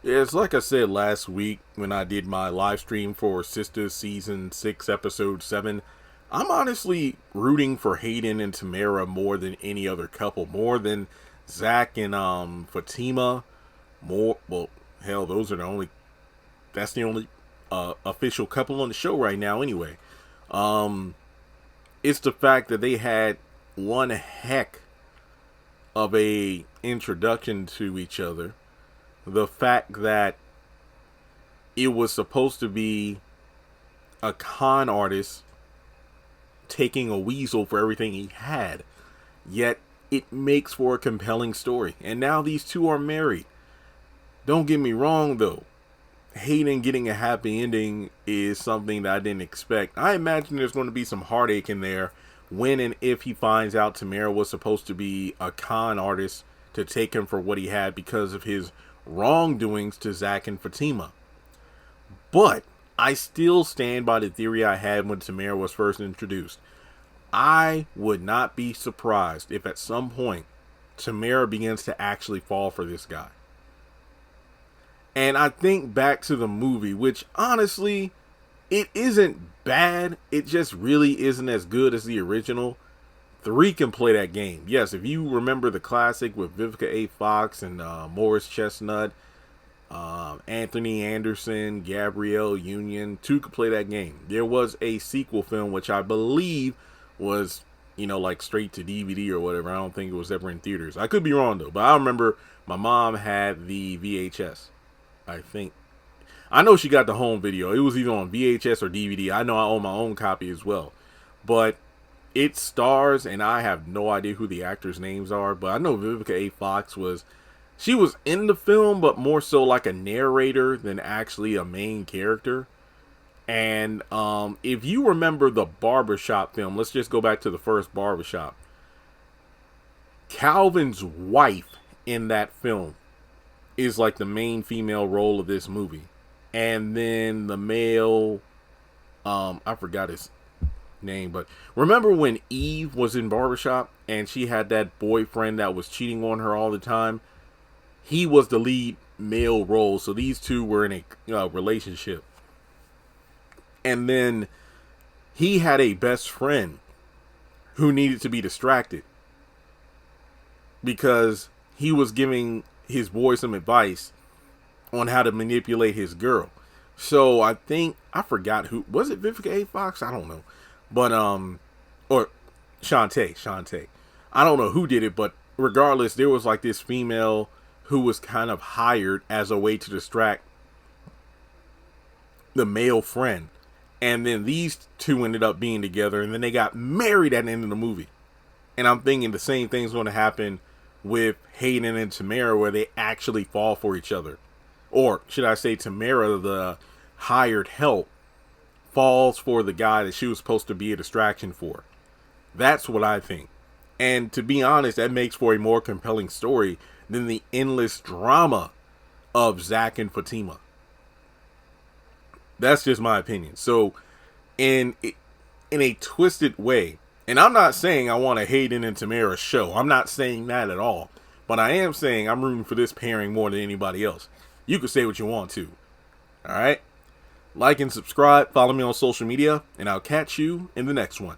Yeah, it's like I said last week when I did my live stream for Sistas Season 6, Episode 7. I'm honestly rooting for Hayden and Tamara more than any other couple. More than Zach and Fatima. More, well, hell, those are the only, that's the only official couple on the show right now anyway. Um, it's the fact that they had one heck of a introduction to each other. The fact that it was supposed to be a con artist taking a weasel for everything he had, yet it makes for a compelling story. And now these two are married. Don't get me wrong though, Hayden getting a happy ending is something that I didn't expect. I imagine there's going to be some heartache in there when and if he finds out Tamara was supposed to be a con artist to take him for what he had because of his wrongdoings to Zach and Fatima. But I still stand by the theory I had when Tamara was first introduced. I would not be surprised if at some point Tamara begins to actually fall for this guy. And I think back to the movie, which honestly, it isn't bad. It just really isn't as good as the original. 3 can play that game. Yes, if you remember the classic with Vivica A. Fox and Morris Chestnut, Anthony Anderson, Gabrielle Union, 2 could play that game. There was a sequel film, which I believe was, like straight to DVD or whatever. I don't think it was ever in theaters. I could be wrong though, but I remember my mom had the VHS. I know she got the home video. It was either on VHS or DVD. I know I own my own copy as well. But it stars, and I have no idea who the actors' names are, but I know Vivica A. Fox she was in the film, but more so like a narrator than actually a main character. And if you remember the Barbershop film, let's just go back to the first Barbershop. Calvin's wife in that film is like the main female role of this movie. And then the male, I forgot his name, but remember when Eve was in Barbershop and she had that boyfriend that was cheating on her all the time? He was the lead male role, so these two were in a relationship. And then he had a best friend who needed to be distracted because he was giving his boy some advice on how to manipulate his girl. So I forgot who was it. Vivica A. Fox? I don't know, but or Shantae. I don't know who did it, but regardless, there was like this female who was kind of hired as a way to distract the male friend, and then these two ended up being together, and then they got married at the end of the movie. And I'm thinking the same thing's going to happen with Hayden and Tamara, where they actually fall for each other. Or should I say Tamara, the hired help, falls for the guy that she was supposed to be a distraction for. That's what I think. And to be honest, that makes for a more compelling story than the endless drama of Zach and Fatima. That's just my opinion. So in a twisted way, and I'm not saying I want a Hayden and Tamara show. I'm not saying that at all. But I am saying I'm rooting for this pairing more than anybody else. You can say what you want to. Alright? Like and subscribe. Follow me on social media. And I'll catch you in the next one.